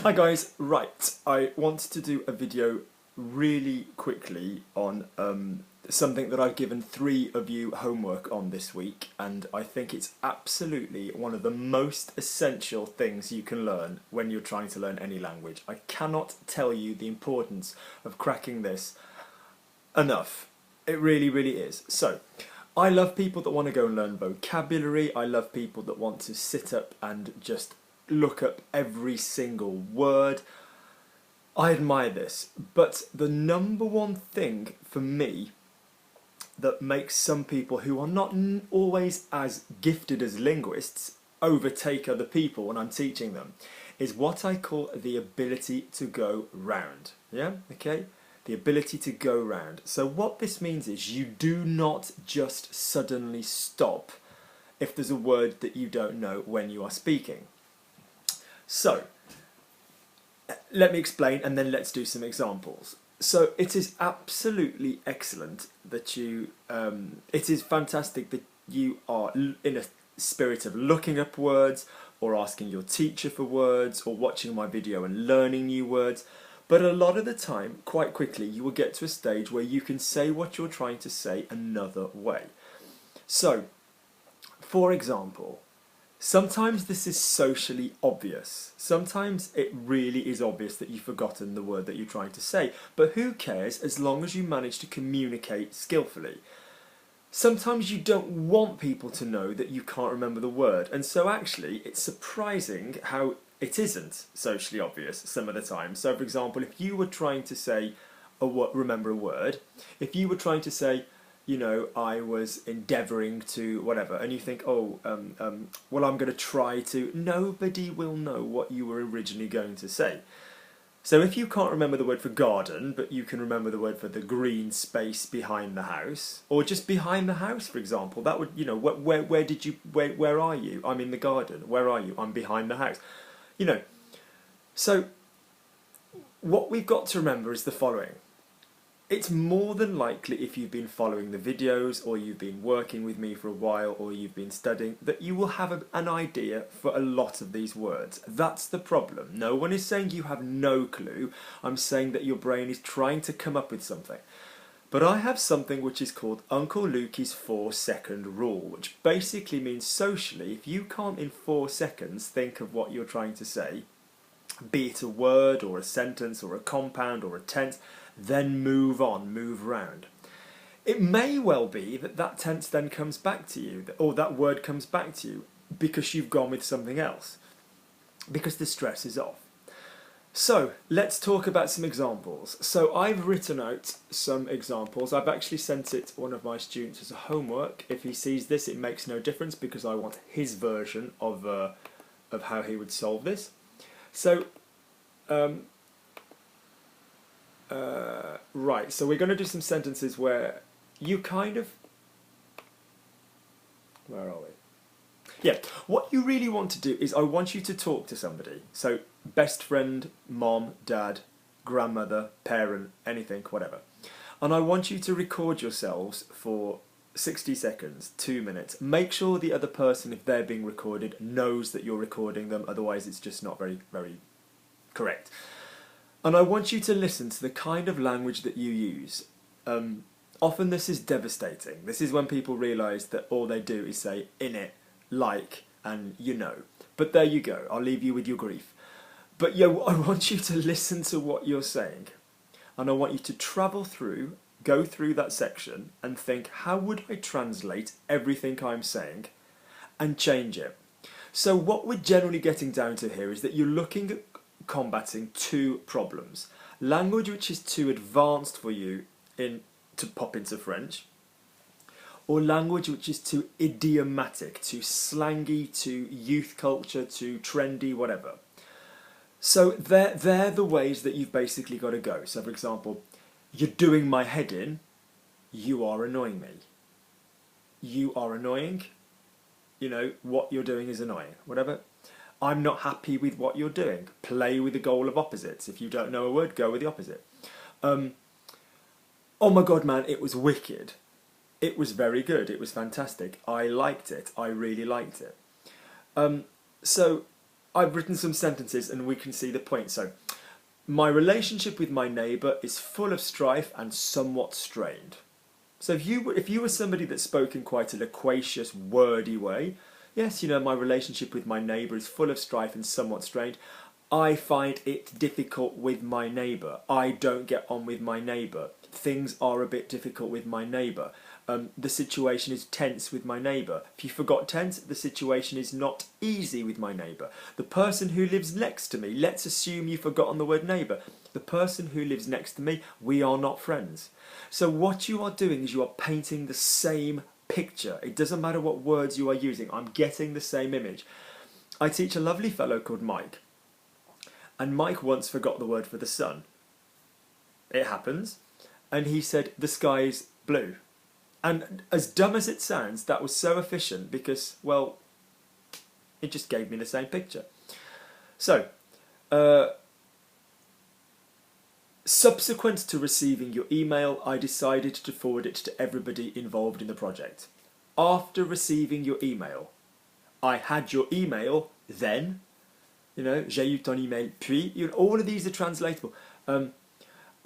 Hi guys, right, I wanted to do a video really quickly on something that I've given 3 of you homework on this week, and I think it's absolutely one of the most essential things you can learn when you're trying to learn any language. I cannot tell you the importance of cracking this enough. It really, really is. So, I love people that want to go and learn vocabulary. I love people that want to sit up and just look up every single word. I admire this, but the number one thing for me that makes some people who are not always as gifted as linguists overtake other people when I'm teaching them is what I call the ability to go round. Yeah, okay? The ability to go round. So what this means is you do not just suddenly stop if there's a word that you don't know when you are speaking. So, let me explain and then let's do some examples. So it is absolutely excellent that it is fantastic that you are in a spirit of looking up words or asking your teacher for words or watching my video and learning new words. But a lot of the time, quite quickly, you will get to a stage where you can say what you're trying to say another way. So, for example, sometimes this is socially obvious. Sometimes it really is obvious that you've forgotten the word that you're trying to say, but who cares as long as you manage to communicate skillfully. Sometimes you don't want people to know that you can't remember the word, and so actually it's surprising how it isn't socially obvious some of the time. So for example, if you were trying to say, remember a word, if you were trying to say, you know, I was endeavouring to whatever, and you think, well, I'm going to try to, nobody will know what you were originally going to say. So if you can't remember the word for garden, but you can remember the word for the green space behind the house, or just behind the house, for example, that would, you know, where are you? I'm in the garden. Where are you? I'm behind the house. You know, so what we've got to remember is the following. It's more than likely, if you've been following the videos or you've been working with me for a while or you've been studying, that you will have an idea for a lot of these words. That's the problem. No one is saying you have no clue. I'm saying that your brain is trying to come up with something. But I have something which is called Uncle Lukey's 4-second rule, which basically means socially, if you can't in 4 seconds think of what you're trying to say, be it a word or a sentence or a compound or a tense, then move on, move round. It may well be that that tense then comes back to you, or that word comes back to you, because you've gone with something else, because the stress is off. So, let's talk about some examples. So I've written out some examples. I've actually sent it to one of my students as a homework. If he sees this, it makes no difference because I want his version of how he would solve this. So, right, so we're going to do some sentences where you kind of... Where are we? Yeah, what you really want to do is I want you to talk to somebody. So, best friend, mom, dad, grandmother, parent, anything, whatever. And I want you to record yourselves for 60 seconds, 2 minutes. Make sure the other person, if they're being recorded, knows that you're recording them, otherwise it's just not very, very correct. And I want you to listen to the kind of language that you use. Often this is devastating. This is when people realise that all they do is say in it, like, and you know. But there you go, I'll leave you with your grief. But yeah, I want you to listen to what you're saying. And I want you to travel through, go through that section and think, how would I translate everything I'm saying and change it? So what we're generally getting down to here is that you're looking at combating 2 problems. Language which is too advanced for you to pop into French, or language which is too idiomatic, too slangy, too youth culture, too trendy, whatever. So they're the ways that you've basically got to go. So for example, you're doing my head in, you are annoying me. You are annoying, you know, what you're doing is annoying, whatever. I'm not happy with what you're doing. Play with the goal of opposites. If you don't know a word, go with the opposite. Oh my god, man, it was wicked. It was very good. It was fantastic. I liked it. I really liked it. So I've written some sentences and we can see the point. So, my relationship with my neighbour is full of strife and somewhat strained. So if you were somebody that spoke in quite a loquacious, wordy way, yes, you know, my relationship with my neighbour is full of strife and somewhat strained. I find it difficult with my neighbour. I don't get on with my neighbour. Things are a bit difficult with my neighbour. The situation is tense with my neighbour. If you forgot tense, the situation is not easy with my neighbour. The person who lives next to me, let's assume you've forgotten the word neighbour. The person who lives next to me, we are not friends. So what you are doing is you are painting the same picture. It doesn't matter what words you are using. I'm getting the same image. I teach a lovely fellow called Mike. And Mike once forgot the word for the sun. It happens. And he said, the sky is blue. And as dumb as it sounds, that was so efficient because, well, it just gave me the same picture. So, subsequent to receiving your email, I decided to forward it to everybody involved in the project. After receiving your email, I had your email then, you know, j'ai eu ton email puis, you know, all of these are translatable.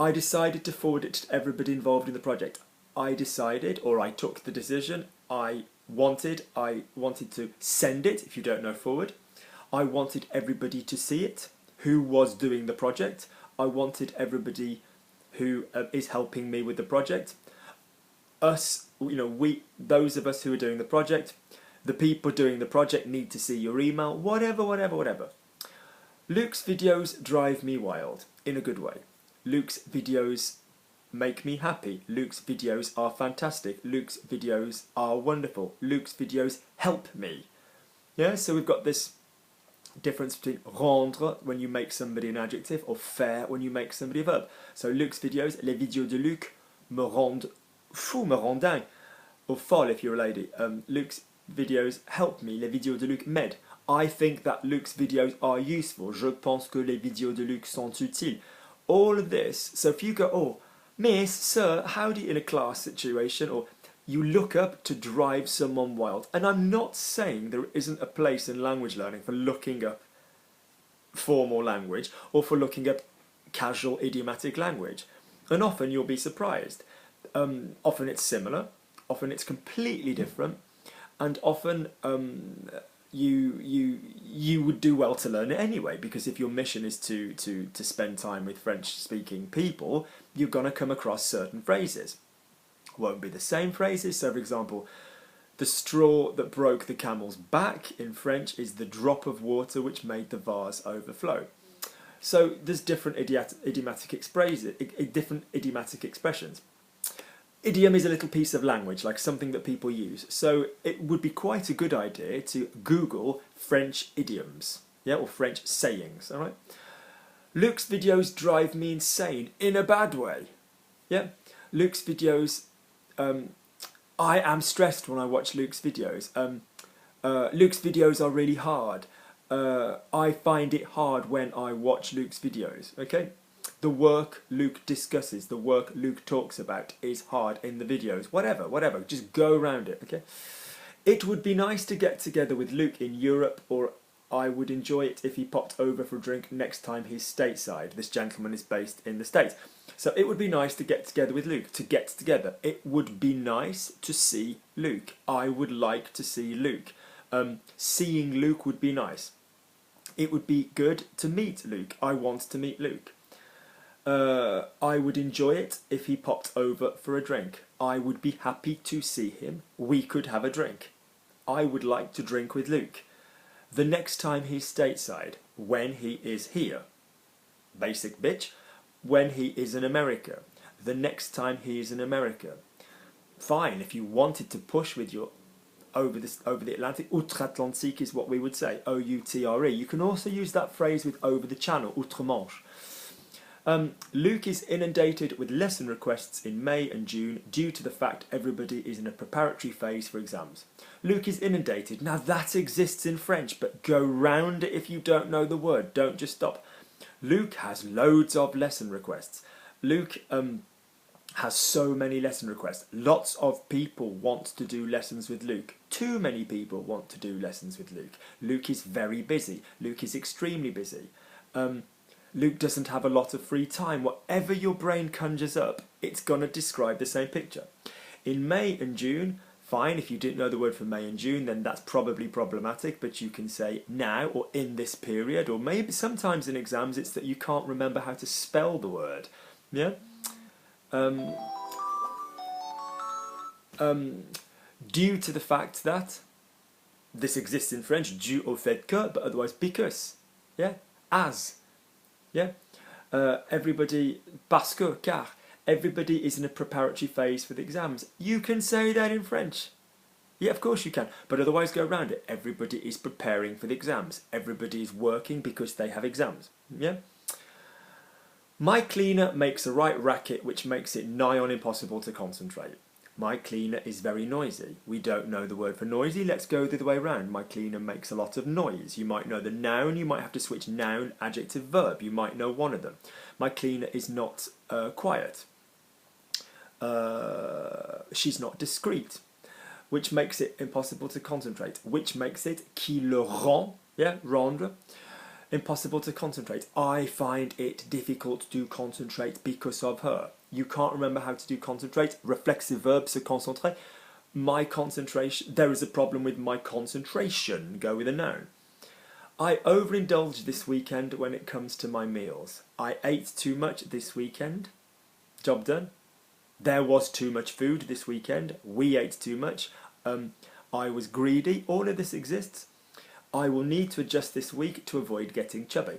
I decided to forward it to everybody involved in the project. I decided, or I took the decision, I wanted to send it, if you don't know forward. I wanted everybody to see it, who was doing the project. I wanted everybody who is helping me with the project. Us, you know, those of us who are doing the project, the people doing the project need to see your email, whatever. Luke's videos drive me wild, in a good way. Luke's videos make me happy. Luke's videos are fantastic. Luke's videos are wonderful. Luke's videos help me. Yeah, so we've got this difference between rendre when you make somebody an adjective or faire when you make somebody a verb. So Luke's videos, les vidéos de Luc me rendent fou, me rendent dingue. Or folle if you're a lady. Luke's videos help me. Les vidéos de Luc m'aident. I think that Luke's videos are useful. Je pense que les vidéos de Luc sont utiles. All of this. So if you go, oh, Miss, sir, how do you, in a class situation, or you look up to drive someone wild. And I'm not saying there isn't a place in language learning for looking up formal language or for looking up casual idiomatic language. And often you'll be surprised. Often it's similar, often it's completely different, and often you would do well to learn it anyway, because if your mission is to spend time with French-speaking people, you're going to come across certain phrases. Won't be the same phrases. So, for example, the straw that broke the camel's back in French is the drop of water which made the vase overflow. So there's different idiomatic expressions. Idiom is a little piece of language, like something that people use. So it would be quite a good idea to Google French idioms, yeah, or French sayings, all right? Luke's videos drive me insane in a bad way, yeah? Luke's videos, I am stressed when I watch Luke's videos. Luke's videos are really hard. I find it hard when I watch Luke's videos, okay? The work Luke discusses, the work Luke talks about is hard in the videos. Whatever, just go around it, okay? It would be nice to get together with Luke in Europe, or I would enjoy it if he popped over for a drink next time he's stateside. This gentleman is based in the States. So it would be nice to get together with Luke, to get together. It would be nice to see Luke. I would like to see Luke. Seeing Luke would be nice. It would be good to meet Luke. I want to meet Luke. I would enjoy it if he popped over for a drink. I would be happy to see him. We could have a drink. I would like to drink with Luke. The next time he's stateside, when he is here. Basic bitch. When he is in America. The next time he is in America. Fine, if you wanted to push with your over the Atlantic, outre-Atlantique is what we would say, O-U-T-R-E. You can also use that phrase with over the channel, outre-Manche. Luke is inundated with lesson requests in May and June due to the fact everybody is in a preparatory phase for exams. Luke is inundated. Now that exists in French, but go round it if you don't know the word. Don't just stop. Luke has loads of lesson requests. Luke has so many lesson requests. Lots of people want to do lessons with Luke. Too many people want to do lessons with Luke. Luke is very busy. Luke is extremely busy. Luke doesn't have a lot of free time. Whatever your brain conjures up, it's going to describe the same picture. In May and June, fine, if you didn't know the word for May and June, then that's probably problematic, but you can say now or in this period, or maybe sometimes in exams it's that you can't remember how to spell the word. Yeah? Due to the fact that this exists in French, dû au fait que, but otherwise because. Yeah? As. Yeah? Everybody, parce que, car. Everybody is in a preparatory phase for the exams. You can say that in French. Yeah, of course you can. But otherwise go around it. Everybody is preparing for the exams. Everybody is working because they have exams. Yeah? My cleaner makes a right racket which makes it nigh on impossible to concentrate. My cleaner is very noisy. We don't know the word for noisy. Let's go the other way around. My cleaner makes a lot of noise. You might know the noun. You might have to switch noun, adjective, verb. You might know one of them. My cleaner is not quiet. She's not discreet, which makes it impossible to concentrate, which makes it qui le rend, yeah, rendre, impossible to concentrate. I find it difficult to concentrate because of her. You can't remember how to do concentrate. Reflexive verb, se concentrer. My concentration, there is a problem with my concentration. Go with a noun. I overindulged this weekend when it comes to my meals. I ate too much this weekend. Job done. There was too much food this weekend. We ate too much. I was greedy. All of this exists. I will need to adjust this week to avoid getting chubby.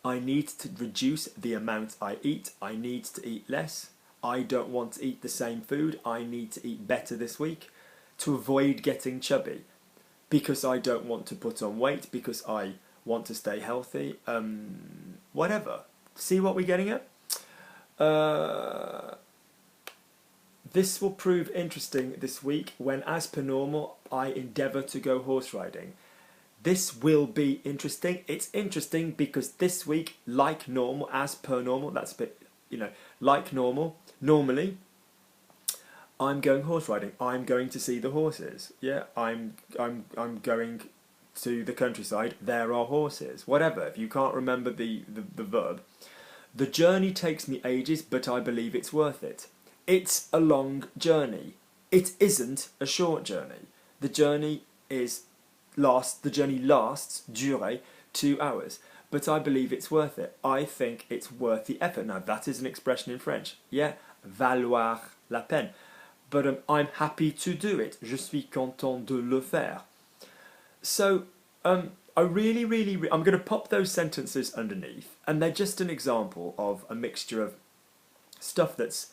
I need to reduce the amount I eat. I need to eat less. I don't want to eat the same food. I need to eat better this week to avoid getting chubby. Because I don't want to put on weight. Because I want to stay healthy. Whatever. See what we're getting at? This will prove interesting this week when, as per normal, I endeavour to go horse riding. This will be interesting. It's interesting because this week, like normal, as per normal, that's a bit, like normal, normally, I'm going horse riding. I'm going to see the horses. Yeah, I'm going to the countryside. There are horses. Whatever. If you can't remember the verb, the journey takes me ages, but I believe it's worth it. It's a long journey. It isn't a short journey. The journey lasts, dure, 2 hours. But I believe it's worth it. I think it's worth the effort. Now, that is an expression in French. Yeah, valoir la peine. But I'm happy to do it. Je suis content de le faire. So, I'm going to pop those sentences underneath. And they're just an example of a mixture of stuff that's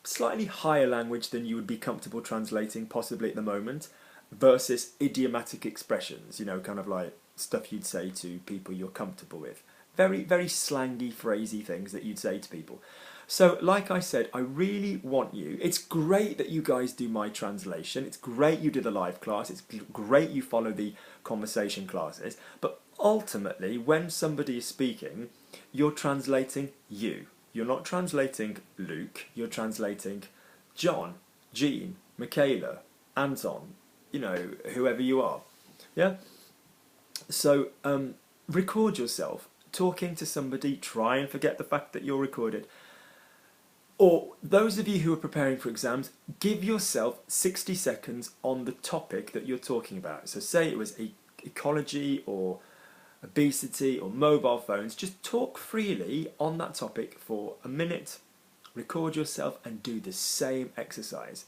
slightly higher language than you would be comfortable translating possibly at the moment, versus idiomatic expressions, kind of like stuff you'd say to people you're comfortable with. Very, very slangy, phrasey things that you'd say to people. So, like I said, I really want you... It's great that you guys do my translation. It's great you do the live class. It's great you follow the conversation classes. But ultimately, when somebody is speaking, you're translating you. You're not translating Luke. You're translating John, Jean, Michaela, Anton, whoever you are. Yeah? So, record yourself talking to somebody. Try and forget the fact that you're recorded. Or those of you who are preparing for exams, give yourself 60 seconds on the topic that you're talking about. So say it was ecology or obesity or mobile phones. Just talk freely on that topic for a minute. Record yourself and do the same exercise.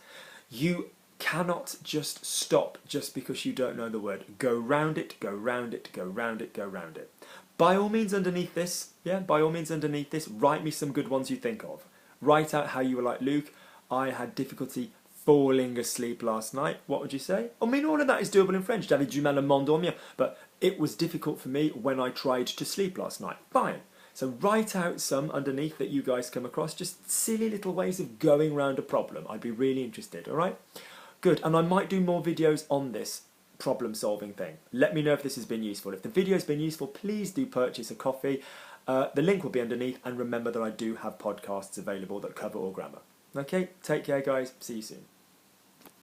You cannot just stop just because you don't know the word. Go round it, go round it, go round it, go round it. By all means underneath this, write me some good ones you think of. Write out how you were like, Luke, I had difficulty falling asleep last night. What would you say? I mean, all of that is doable in French. J'avais du mal à m'endormir. But it was difficult for me when I tried to sleep last night. Fine. So write out some underneath that you guys come across. Just silly little ways of going around a problem. I'd be really interested, all right? Good. And I might do more videos on this problem-solving thing. Let me know if this has been useful. If the video has been useful, please do purchase a coffee. The link will be underneath, and remember that I do have podcasts available that cover all grammar. Okay, take care guys, see you soon.